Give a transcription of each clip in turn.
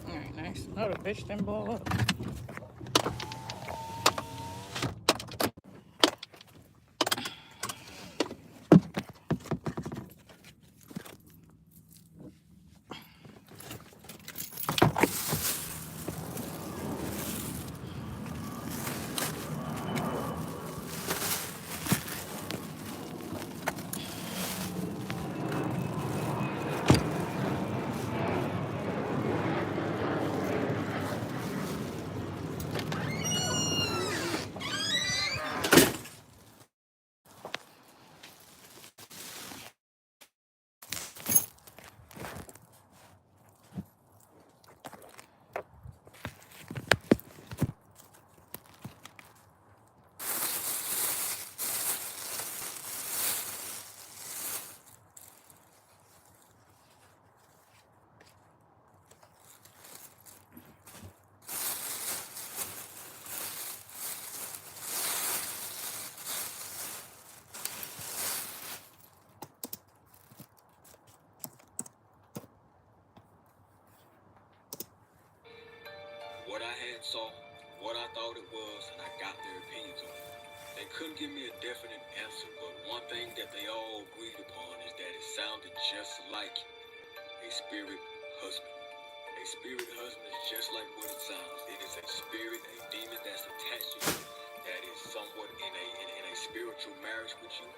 Alright, nice. No, the bitch didn't blow up. What I had saw, what I thought it was, and I got their opinions on it. They couldn't give me a definite answer, but one thing that they all agreed upon is that it sounded just like a spirit husband. A spirit husband is just like what it sounds. It is a spirit, a demon that's attached to you, that is somewhat in a spiritual marriage with you.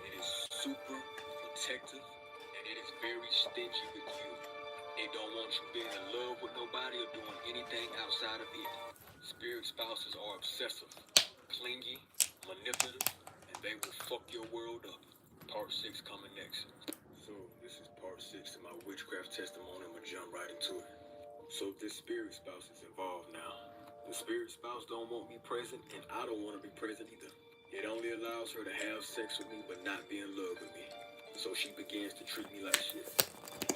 It is super protective, and it is very stingy with you. It don't want you being in love with nobody or doing anything outside of it. Spirit spouses are obsessive, clingy, manipulative, and they will fuck your world up. Part 6 coming next. So this is part 6 of my witchcraft testimony. I'm gonna jump right into it. So this spirit spouse is involved now. The spirit spouse don't want me present, and I don't want to be present either. It only allows her to have sex with me, but not be in love with me. So she begins to treat me like shit.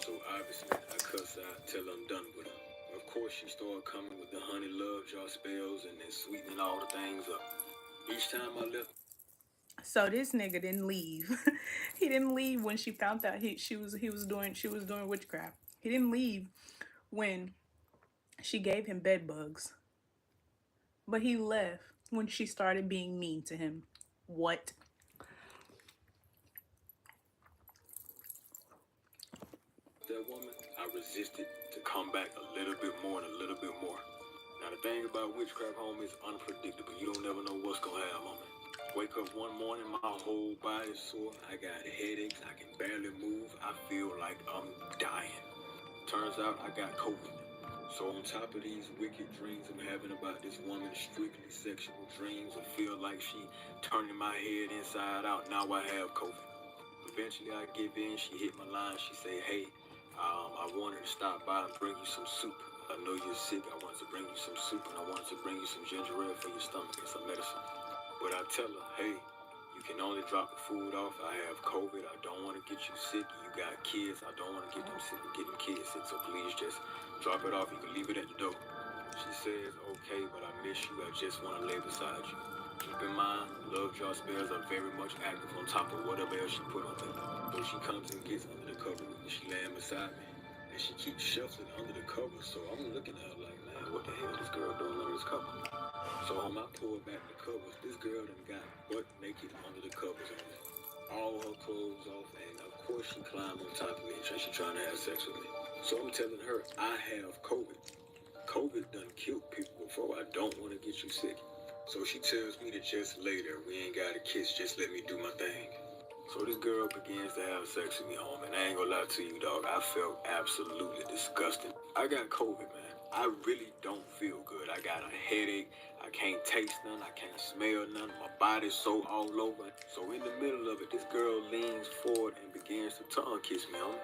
So obviously, I cuss out till I'm done with her. Of course, she started coming with the honey love jar spells and then sweetening all the things up. Each time I left. So this nigga didn't leave. He didn't leave when she found out she was doing witchcraft. He didn't leave when she gave him bed bugs. But he left when she started being mean to him. What? That woman, I resisted to come back a little bit more and a little bit more. Now the thing about witchcraft, home, is unpredictable. You don't never know what's gonna happen on me. Wake up one morning, my whole body's sore. I got headaches. I can barely move. I feel like I'm dying. Turns out I got COVID. So on top of these wicked dreams I'm having about this woman, strictly sexual dreams, I feel like she turning my head inside out. Now I have COVID. Eventually I give in. She hit my line. She say, hey, I wanted to stop by and bring you some soup. I know you're sick. I wanted to bring you some soup, and I wanted to bring you some ginger ale for your stomach and some medicine. But I tell her, hey, you can only drop the food off. I have COVID. I don't want to get you sick. You got kids. I don't want to get them sick and get them kids sick. So please just drop it off. You can leave it at the door. She says, okay, but I miss you. I just want to lay beside you. Keep in mind, love jar spells are very much active on top of whatever else she put on them. So she comes and gets under the cover with me. She laying beside me. And she keeps shuffling under the cover. So I'm looking at her like, man, what the hell is this girl doing under this cover? So when I pulled back the covers, this girl done got butt naked under the covers on me. All her clothes off, and of course she climbed on top of me and she trying to have sex with me. So I'm telling her, I have COVID. COVID done killed people before. I don't want to get you sick. So she tells me to just lay there. We ain't got to kiss, just let me do my thing. So this girl begins to have sex with me, home, and I ain't gonna lie to you, dog. I felt absolutely disgusting. I got COVID, man. I really don't feel good. I got a headache. I can't taste none. I can't smell none. My body's so all over. So in the middle of it, this girl leans forward and begins to tongue kiss me, home,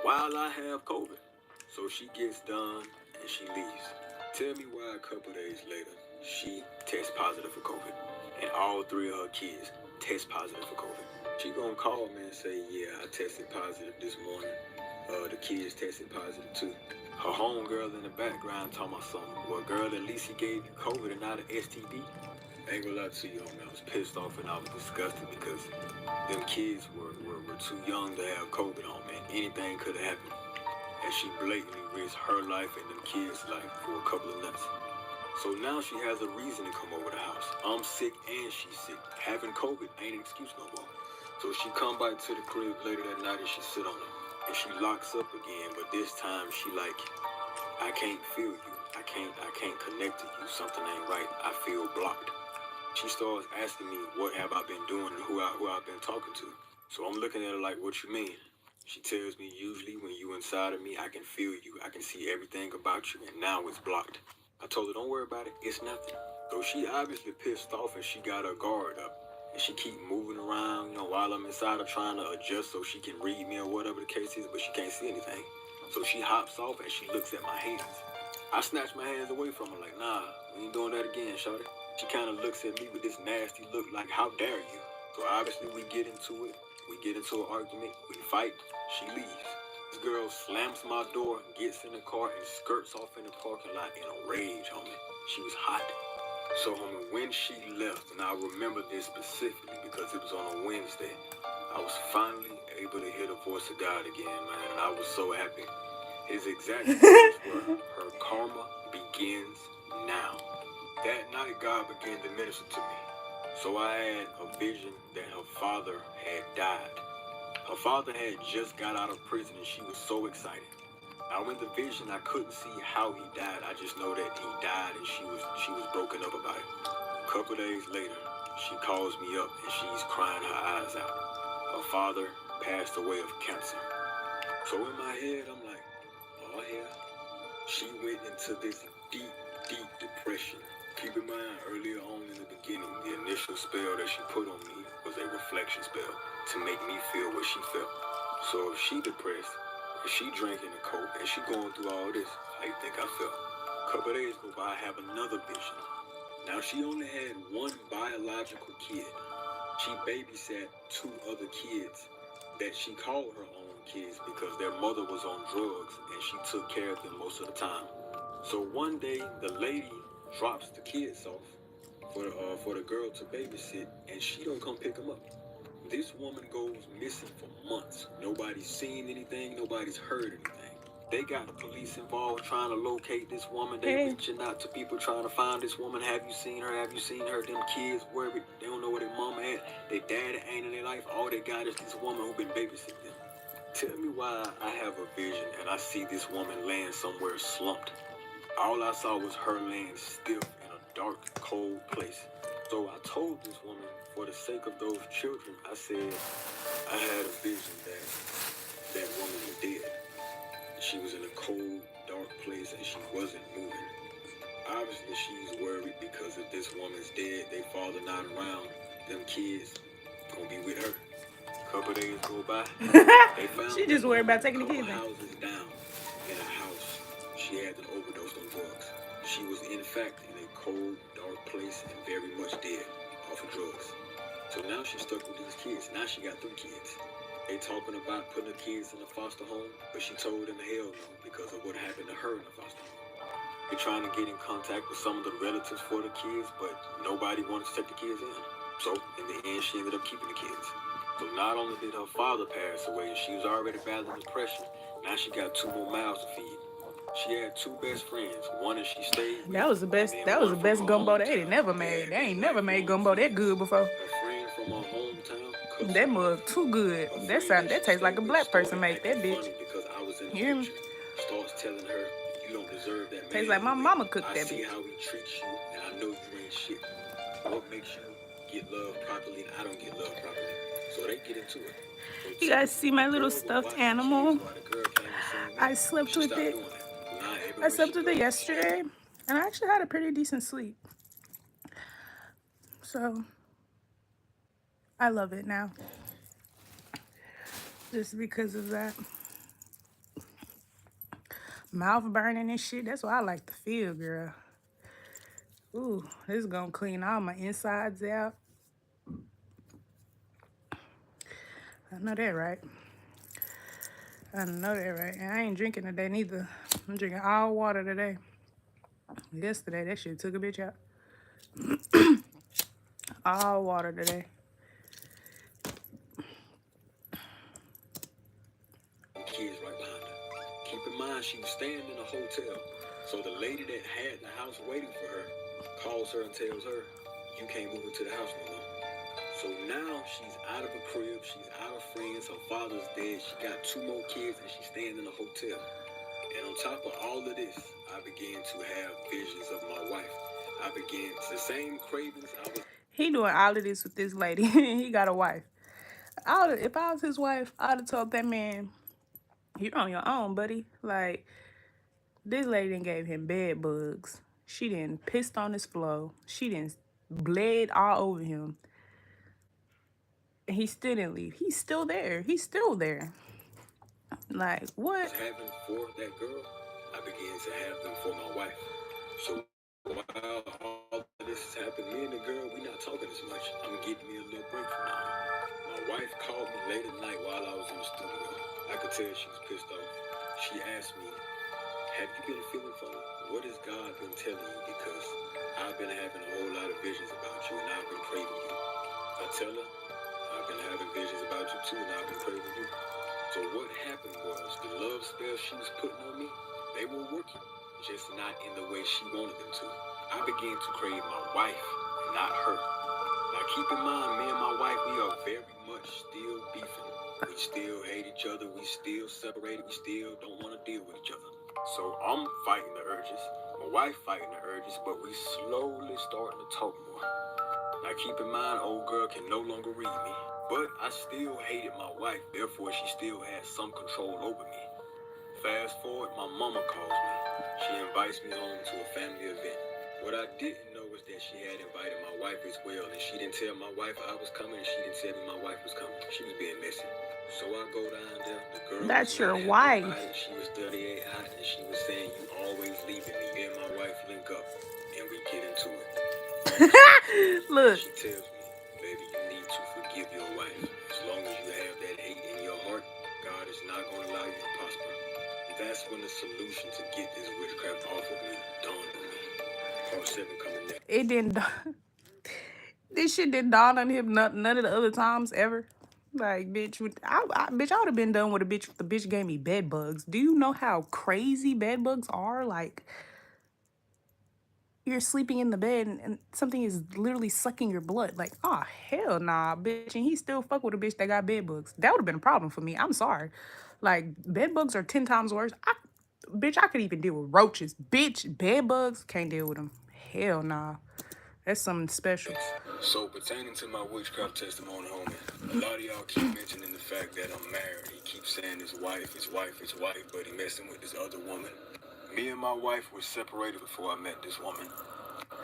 while I have COVID. So she gets done and she leaves. Tell me why a couple days later, she tests positive for COVID. And all 3 of her kids test positive for COVID. She gonna call me and say, yeah, I tested positive this morning. The kids tested positive too. Her homegirl in the background talking about something. Well, girl, at least he gave you COVID and not an STD. I ain't gonna lie to you, homie. I was pissed off and I was disgusted because them kids were too young to have COVID on, man. Anything could have happened. And she blatantly risked her life and them kids' life for a couple of nuts. So now she has a reason to come over the house. I'm sick and she's sick. Having COVID ain't an excuse no more. So she come back to the crib later that night and she sit on it. And she locks up again, but this time she like, I can't feel you. I can't connect to you. Something ain't right. I feel blocked. She starts asking me what have I been doing and who I've been talking to. So I'm looking at her like, what you mean? She tells me usually when you inside of me, I can feel you. I can see everything about you, and now it's blocked. I told her, don't worry about it. It's nothing. So she obviously pissed off and she got her guard up. And she keep moving around, while I'm inside her trying to adjust so she can read me or whatever the case is, but she can't see anything. So she hops off and she looks at my hands. I snatch my hands away from her like, nah, we ain't doing that again, shawty. She kind of looks at me with this nasty look like, how dare you? So obviously we get into it. We get into an argument. We fight. She leaves. This girl slams my door, gets in the car, and skirts off in the parking lot in a rage, homie. She was hot. So, homie, when she left, and I remember this specifically because it was on a Wednesday, I was finally able to hear the voice of God again, man, and I was so happy. His exact words were, her karma begins now. That night, God began to minister to me. So I had a vision that her father had died. Her father had just got out of prison and she was so excited. Now in the vision, I couldn't see how he died. I just know that he died and she was broken up about it. A couple days later, she calls me up and she's crying her eyes out. Her father passed away of cancer. So in my head, I'm like, oh yeah. She went into this deep, deep depression. Keep in mind, earlier on in the beginning, the initial spell that she put on me was a reflection spell to make me feel what she felt. So if she depressed, if she drinking a Coke, and she going through all this, how you think I felt? A couple days go by, I have another vision. Now she only had one biological kid. She babysat 2 other kids that she called her own kids because their mother was on drugs and she took care of them most of the time. So one day the lady drops the kids off for the girl to babysit and she don't come pick them up. This woman goes missing for months. Nobody's seen anything, nobody's heard anything. They got the police involved trying to locate this woman. They reaching out to people trying to find this woman. Have you seen her? Have you seen her? Them kids, wherever, they don't know where their mama at. Their daddy ain't in their life. All they got is this woman who been babysitting them. Tell me why I have a vision and I see this woman laying somewhere slumped. All I saw was her laying stiff in a dark, cold place. So I told this woman, for the sake of those children, I said, I had a vision that woman was dead. She was in a cold, dark place and she wasn't moving. Obviously, she's worried because if this woman's dead, they father not around, them kids gonna be with her. Couple days go by, they found She just worried about taking the couple kids in. houses down in a house. She had an overdose on drugs. She was in fact in a cold, dark place and very much dead off of drugs. So now she's stuck with these kids. Now she got 3 kids. They talking about putting the kids in a foster home, but she told them hell no because of what happened to her in the foster home. They're trying to get in contact with some of the relatives for the kids, but nobody wanted to take the kids in. So in the end, she ended up keeping the kids. So not only did her father pass away, and she was already battling depression, now she got 2 more mouths to feed. She had 2 best friends. One that she stayed with. That was the best. That was the best gumbo they ain't never made. They ain't never made gumbo that good before. Her friend from her hometown. That mug too good. That tastes like a black person made that bitch. Because I was in the Hear me? picture. Starts telling her, you don't deserve that man. Tastes like my mama cooked I that see bitch. how he treats you, and I know you ain't shit. What makes you get love properly and I don't get love properly. So they get into it. You guys see my little stuffed animal? I slept with it. I slept with it yesterday, and I actually had a pretty decent sleep. So I love it now, just because of that. Mouth burning and shit. That's what I like to feel, girl. Ooh, this is gonna clean all my insides out. I know that, right? I know that, right? And I ain't drinking today neither. I'm drinking all water today. Yesterday, that shit took a bitch out. All water today. Kids right behind her. Keep in mind, she was staying in a hotel. So the lady that had the house waiting for her calls her and tells her, you can't move into the house no more. So now she's out of a crib, she's out of friends, her father's dead, she got 2 more kids, and she's staying in a hotel. And on top of all of this, I began to have visions of my wife. I began the same cravings I was. He doing all of this with this lady. He got a wife. If I was his wife, I'd have told that man, you're on your own, buddy. Like, this lady done gave him bed bugs. She done pissed on his floor. She done bled all over him. And he still didn't leave. He's still there. He's still there. Like, what? Having for that girl, I began to have them for my wife. So while all of this is happening, me and the girl, we not talking as much. I'm getting me a little break from now. My wife called me late at night while I was in the studio. I could tell she was pissed off. She asked me, have you been feeling funny? What has God been telling you? Because I've been having a whole lot of visions about you and I've been craving you. I tell her, I've been having visions about you too and I've been craving you. So what happened was the love spells she was putting on me, they were working, just not in the way she wanted them to. I began to crave my wife and not her. Now keep in mind, me and my wife, we are very much still beefing. We still hate each other, we still separated, we still don't want to deal with each other. So I'm fighting the urges, my wife fighting the urges, but we slowly starting to talk more. Now keep in mind, old girl can no longer read me. But I still hated my wife, therefore she still had some control over me. Fast forward, my mama calls me. She invites me home to a family event. What I didn't know was that she had invited my wife as well, and she didn't tell my wife I was coming, and she didn't tell me my wife was coming. She was being messy. So I go down there, the girl That's was your not wife. happy about it. She was 38 hot, and she was saying, you always leaving me. Me and my wife link up, and we get into it. Look. She tells me, baby, you need to forgive your wife. As long as you have that hate in your heart, God is not going to allow you to prosper. That's when the solution to get this witchcraft off of me dawned on me. Part 7 coming next. It didn't. This shit didn't dawn on him none of the other times ever. Like, bitch, I would have been done with a bitch if the bitch gave me bed bugs. Do you know how crazy bed bugs are? Like, you're sleeping in the bed and something is literally sucking your blood. Like, oh, hell nah, bitch. And he still fuck with a bitch that got bed bugs. That would have been a problem for me. I'm sorry. Like, bed bugs are 10 times worse. Bitch, I could even deal with roaches. Bitch, bed bugs, can't deal with them. Hell nah. That's something special. So, pertaining to my witchcraft testimony, homie, a lot of y'all keep mentioning the fact that I'm married. He keeps saying his wife, but he messing with this other woman. Me and my wife were separated before I met this woman.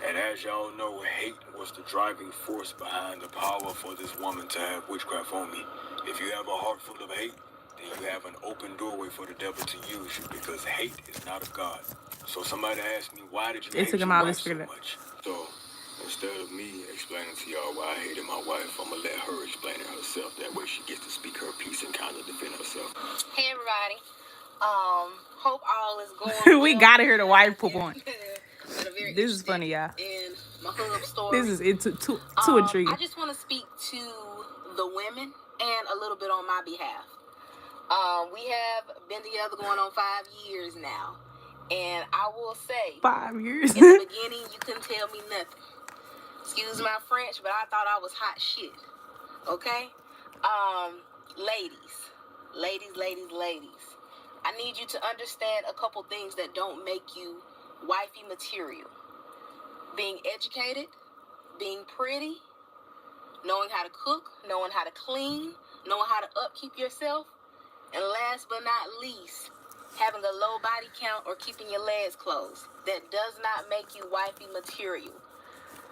And as y'all know, hate was the driving force behind the power for this woman to have witchcraft on me. If you have a heart full of hate, then you have an open doorway for the devil to use you, because hate is not of God. So somebody asked me, why did you hate your wife so much? So instead of me explaining to y'all why I hated my wife, I'm gonna let her explain it herself. That way she gets to speak her piece and kind of defend herself. Hey everybody. Hope all is going We well. gotta hear the wife poop on. This is funny, y'all. In my hub story. This is too intriguing. I just want to speak to the women and a little bit on my behalf. We have been together going on 5 years now. And I will say, 5 years. in the beginning, you couldn't tell me nothing. Excuse my French, but I thought I was hot shit. Okay? Ladies. I need you to understand a couple things that don't make you wifey material. Being educated, being pretty, knowing how to cook, knowing how to clean, knowing how to upkeep yourself, and last but not least, having a low body count or keeping your legs closed. That does not make you wifey material.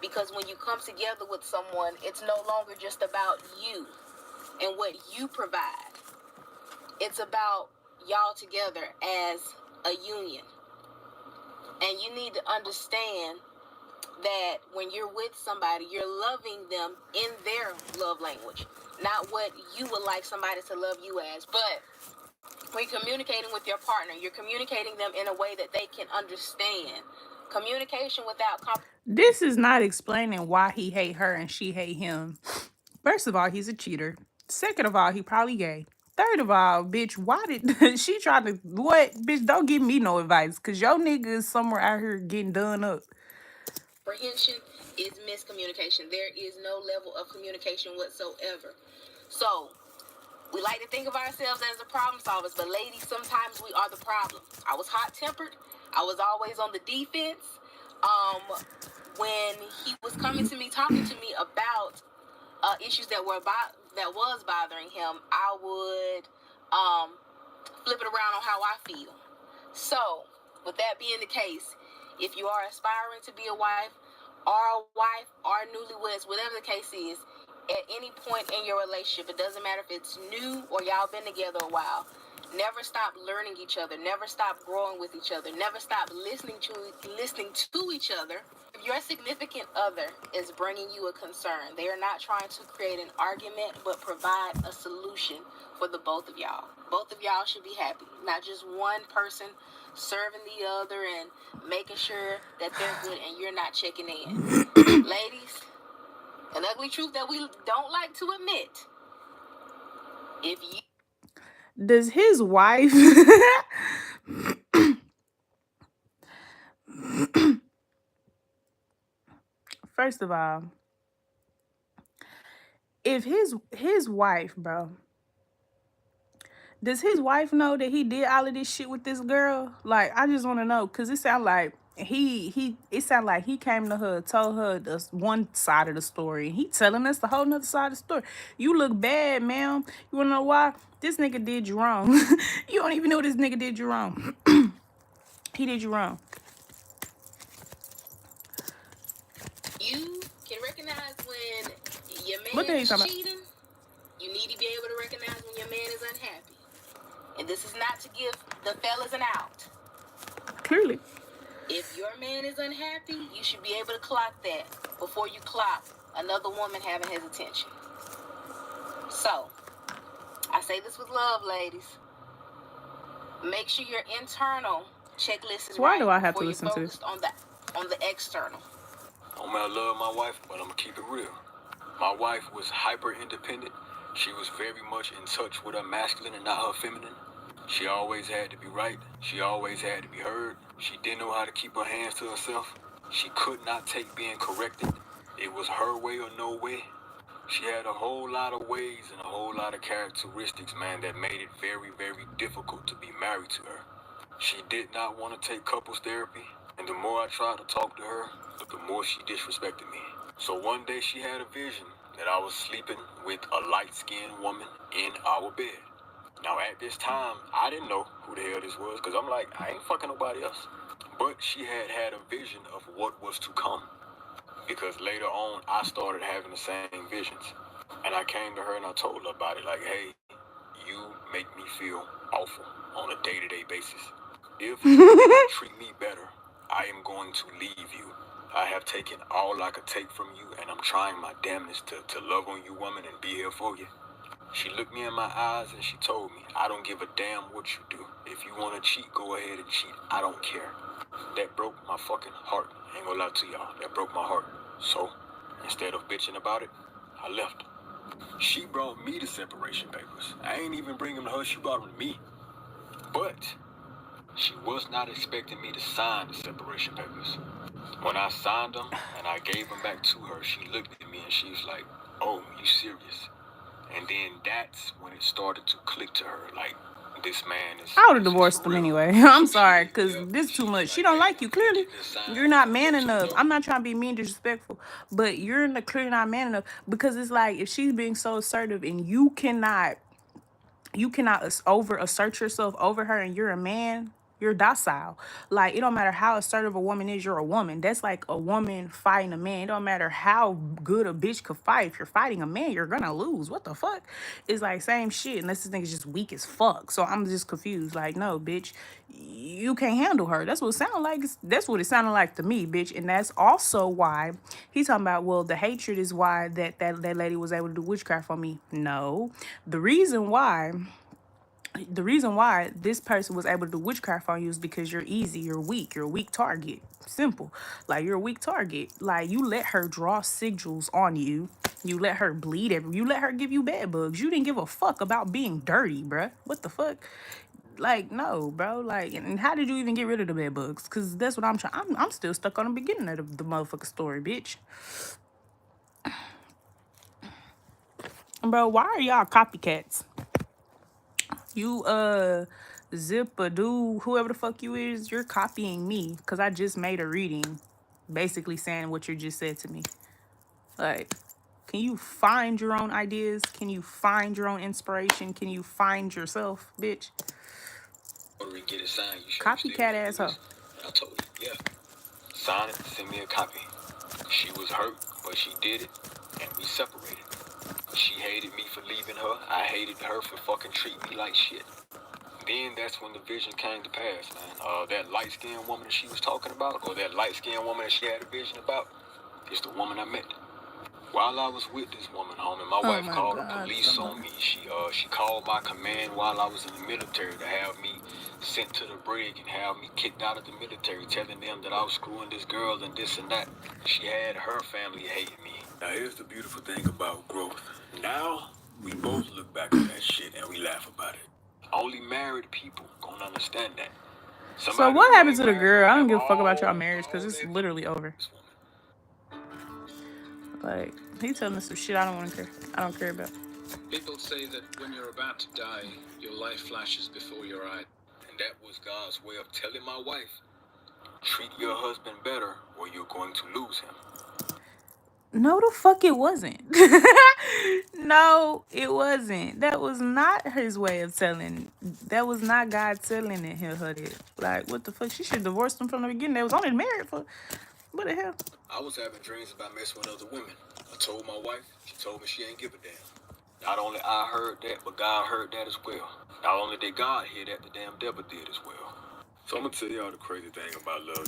Because when you come together with someone, it's no longer just about you and what you provide. It's about y'all together as a union. And you need to understand that when you're with somebody, you're loving them in their love language, not what you would like somebody to love you as. But when you're communicating with your partner, you're communicating them in a way that they can understand. Communication without This is not explaining why he hate her and she hate him. First of all, he's a cheater. Second of all, he probably gay. Third of all, bitch, why did she try to what? Bitch, don't give me no advice, cause your nigga is somewhere out here getting done up. comprehension is miscommunication. There is no level of communication whatsoever. So we like to think of ourselves as the problem solvers, but ladies, sometimes we are the problem. I was hot-tempered. I was always on the defense. When he was coming to me, talking to me about issues that was bothering him, I would flip it around on how I feel. So, with that being the case, if you are aspiring to be a wife, or newlyweds, whatever the case is, at any point in your relationship, it doesn't matter if it's new or y'all been together a while, never stop learning each other, never stop growing with each other, never stop listening to each other. If your significant other is bringing you a concern, they are not trying to create an argument, but provide a solution for the both of y'all. Both of y'all should be happy, not just one person serving the other and making sure that they're good and you're not checking in. Ladies, an ugly truth that we don't like to admit. If you Does his wife first of all, if his wife, bro, does his wife know that he did all of this shit with this girl? Like, I just want to know, cause it sound like it sound like he came to her, told her the one side of the story. He telling us the whole nother side of the story. You look bad, ma'am. You wanna know why? This nigga did you wrong. You don't even know this nigga did you wrong. He did you wrong. you can recognize when your What the hell man you is talking about? cheating, you need to be able to recognize when your man is unhappy. And this is not to give the fellas an out. Clearly. If your man is unhappy, you should be able to clock that before you clock another woman having his attention. So, I say this with love, ladies. Make sure your internal checklist is Why right do I have to before listen to you're this? focused on the external. I love my wife, but I'm gonna keep it real. My wife was hyper independent. She was very much in touch with her masculine and not her feminine. She always had to be right. She always had to be heard. She didn't know how to keep her hands to herself. She could not take being corrected. It was her way or no way. She had a whole lot of ways and a whole lot of characteristics, man, that made it very, very difficult to be married to her. She did not want to take couples therapy, and the more I tried to talk to her, the more she disrespected me. So one day she had a vision that I was sleeping with a light-skinned woman in our bed. Now at this time, I didn't know who the hell this was, because I'm like, I ain't fucking nobody else. But she had a vision of what was to come. Because later on, I started having the same visions. And I came to her and I told her about it. Like, hey, you make me feel awful on a day-to-day basis. If you do not treat me better, I am going to leave you. I have taken all I could take from you, and I'm trying my damnedest to love on you, woman, and be here for you. She looked me in my eyes and she told me, I don't give a damn what you do. If you want to cheat, go ahead and cheat. I don't care. That broke my fucking heart. I ain't gonna lie to y'all. That broke my heart. So, instead of bitching about it, I left her. She brought me the separation papers. I ain't even bring them to her. She brought them to me. But she was not expecting me to sign the separation papers. When I signed them and I gave them back to her, she looked at me and she was like, oh, you serious? And then that's when it started to click to her. Like, This man is. I would have divorced him anyway. I'm sorry, because this too much. She don't like you. Clearly, you're not man enough. I'm not trying to be mean, disrespectful, but you're clearly not man enough, because it's like, if she's being so assertive and you cannot over assert yourself over her, and you're a man, you're docile. Like, it don't matter how assertive a woman is, you're a woman. That's like a woman fighting a man. It don't matter how good a bitch could fight. If you're fighting a man, you're gonna lose. What the fuck? It's like same shit, unless this nigga's just weak as fuck. So I'm just confused. Like, no, bitch, you can't handle her. That's what it sounded like. That's what it sounded like to me, bitch. And that's also why he's talking about, well, the hatred is why that lady was able to do witchcraft on me. No, the reason why this person was able to do witchcraft on you is because you're easy, you're a weak target. Simple. Like, you're a weak target. Like, you let her draw sigils on you. You let her bleed you let her give you bed bugs. You didn't give a fuck about being dirty, bruh. What the fuck? Like, no, bro. Like, and how did you even get rid of the bed bugs? Because that's what I'm trying. I'm still stuck on the beginning of the motherfucking story, bitch. Bro, why are y'all copycats? You, Zip-a-doo, whoever the fuck you is, you're copying me, because I just made a reading basically saying what you just said to me. Like, can you find your own ideas? Can you find your own inspiration? Can you find yourself, bitch? Get it signed. Copycat asshole. I told you, yeah. Sign it, send me a copy. She was hurt, but she did it, and we separated. She hated me for leaving her. I hated her for fucking treating me like shit. Then that's when the vision came to pass, man. That light-skinned woman that she was talking about, or that light-skinned woman that she had a vision about, is the woman I met. While I was with this woman, homie, my wife called the police on me. She called my command while I was in the military to have me sent to the brig and have me kicked out of the military, telling them that I was screwing this girl and this and that. She had her family hating me. Now here's the beautiful thing about growth. Now we both look back at that shit and we laugh about it. Only married people gonna understand that. So what happened to the girl? I don't give a fuck about y'all marriage, because it's literally over. Like, he's telling me some shit I don't care about. People say that when you're about to die, your life flashes before your eyes. And that was God's way of telling my wife, treat your husband better or you're going to lose him. No, the fuck it wasn't. No, it wasn't. That was not his way of telling. That was not God telling her that. Like, what the fuck? She should divorce him from the beginning. They was only married for... What the hell? I was having dreams about messing with other women. I told my wife. She told me she ain't give a damn. Not only I heard that, but God heard that as well. Not only did God hear that, the damn devil did as well. So I'm going to tell y'all the crazy thing about love.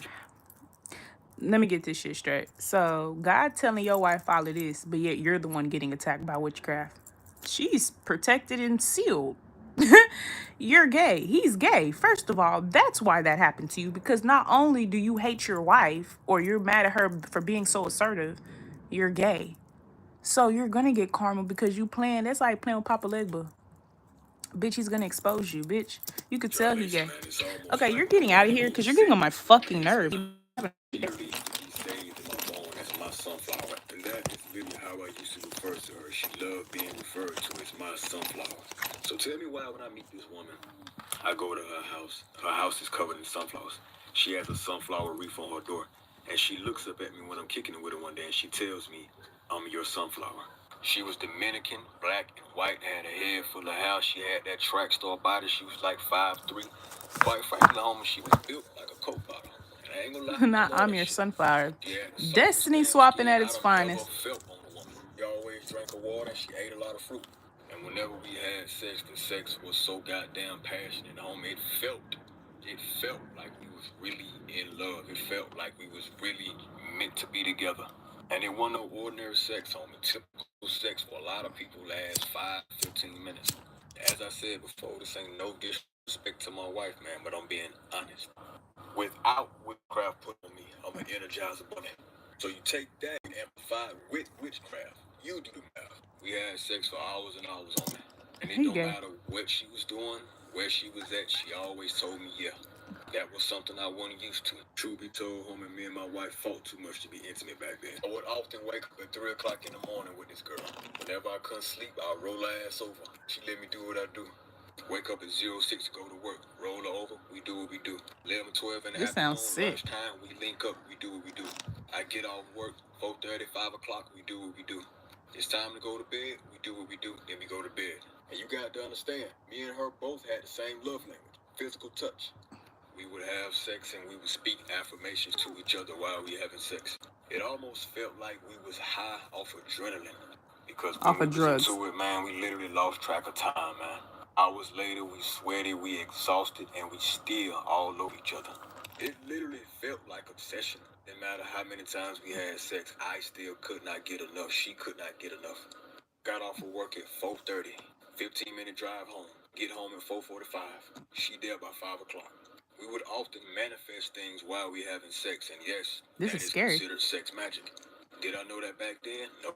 Let me get this shit straight. So, God telling your wife all of this, but yet you're the one getting attacked by witchcraft. She's protected and sealed. You're gay. He's gay. First of all, that's why that happened to you, because not only do you hate your wife or you're mad at her for being so assertive, you're gay. So you're gonna get karma because you playing. That's like playing with Papa Legba. Bitch, he's gonna expose you, bitch. You could tell he gay. Okay, you're getting out of here because you're getting on my fucking nerves. That's my sunflower. And that is really how I used to refer to her. She loved being referred to as my sunflower. So tell me why when I meet this woman, I go to her house. Her house is covered in sunflowers. She has a sunflower wreath on her door. And she looks up at me when I'm kicking it with her one day and she tells me, I'm your sunflower. She was Dominican, black and white, had a head full of hair. She had that track star body. She was like 5'3". Quite frankly, homie, she was built like a Coke bottle. And I ain't gonna lie. Not I'm your sunflower. Destiny swapping at its finest. She always drank her water. She ate a lot of fruit. And whenever we had sex, the sex was so goddamn passionate, homie. It felt like we was really in love. It felt like we was really meant to be together. And it wasn't no ordinary sex, homie. Typical sex for a lot of people lasts 5-15 minutes. As I said before, this ain't no disrespect to my wife, man, but I'm being honest. Without witchcraft put on me, I'm an energizer bunny. So you take that and amplify it with witchcraft. You do the math. We had sex for hours and hours on it. And it don't matter what she was doing, where she was at, she always told me, yeah. That was something I wasn't used to. Truth be told, homie, me and my wife fought too much to be intimate back then. I would often wake up at 3 o'clock in the morning with this girl. Whenever I couldn't sleep, I'd roll her ass over. She let me do what I do. Wake up at 06 to go to work. Roll over, we do what we do. 11, 12 and a This half sounds home, sick. lunchtime, we link up, we do what we do. I get off work, 4:30, 5 o'clock, we do what we do. It's time to go to bed, we do what we do, then we go to bed. And you got to understand, me and her both had the same love language, physical touch. We would have sex and we would speak affirmations to each other while we having sex. It almost felt like we was high off adrenaline. Because when Off we of was drugs. into it, man, we literally lost track of time, man. Hours later, we sweaty, we exhausted, and we still all over each other. It literally felt like obsession. No matter how many times we had sex, I still could not get enough. She could not get enough. Got off of work at 4:30. 15-minute drive home. Get home at 4:45. She there by 5 o'clock. We would often manifest things while we having sex, and yes, This that is is scary. considered sex magic. Did I know that back then? No.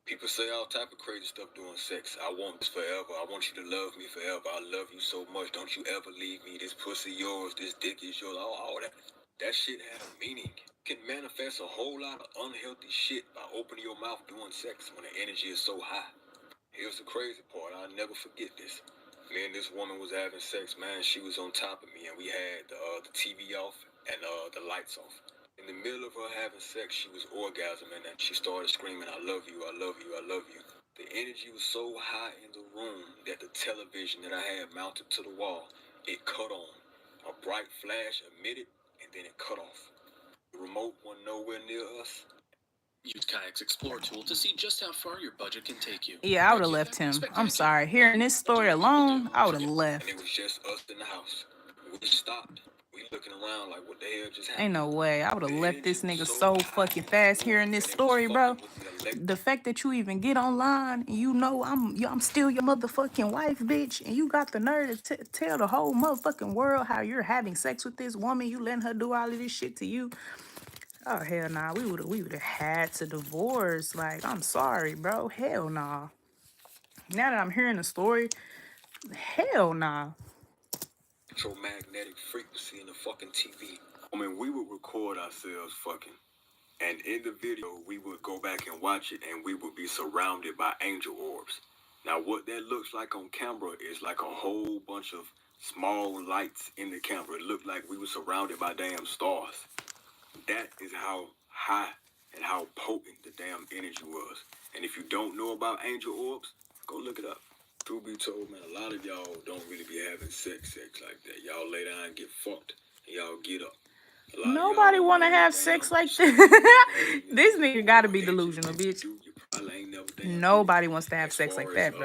People say all type of crazy stuff during sex. I want this forever. I want you to love me forever. I love you so much. Don't you ever leave me. This pussy yours. This dick is yours. All that. That shit has meaning. Can manifest a whole lot of unhealthy shit by opening your mouth during sex when the energy is so high. Here's the crazy part. I'll never forget this. Me and this woman was having sex, man. She was on top of me, and we had the TV off and the lights off. In the middle of her having sex, she was orgasming, and she started screaming, "I love you, I love you, I love you." The energy was so high in the room that the television that I had mounted to the wall, it cut on. A bright flash emitted, and then it cut off. The remote wasn't nowhere near us. Use Kayak's Explore tool to see just how far your budget can take you. Yeah, I would have left him. I'm sorry. Hearing this story alone, I would have And left. it was just us in the house. We stopped. We looking around like, what the hell just happened? Ain't no way. I would have left this nigga so fucking fast hearing this story, bro. The fact that you even get online and you know I'm still your motherfucking wife, bitch, and you got the nerve to tell the whole motherfucking world how you're having sex with this woman, you letting her do all of this shit to you. Oh hell nah, we would have had to divorce. Like, I'm sorry, bro. Hell nah. Now that I'm hearing the story, hell nah. Electromagnetic frequency in the fucking TV. I mean, we would record ourselves fucking. And in the video, we would go back and watch it, and we would be surrounded by angel orbs. Now, what that looks like on camera is like a whole bunch of small lights in the camera. It looked like we were surrounded by damn stars. That is how high and how potent the damn energy was. And if you don't know about angel orbs, go look it up. Truth be told, man, a lot of y'all don't really be having sex like that. Y'all lay down and get fucked, and y'all get up. Nobody want to have sex like that. This nigga gotta be delusional, bitch. Nobody wants to have sex like that, bro.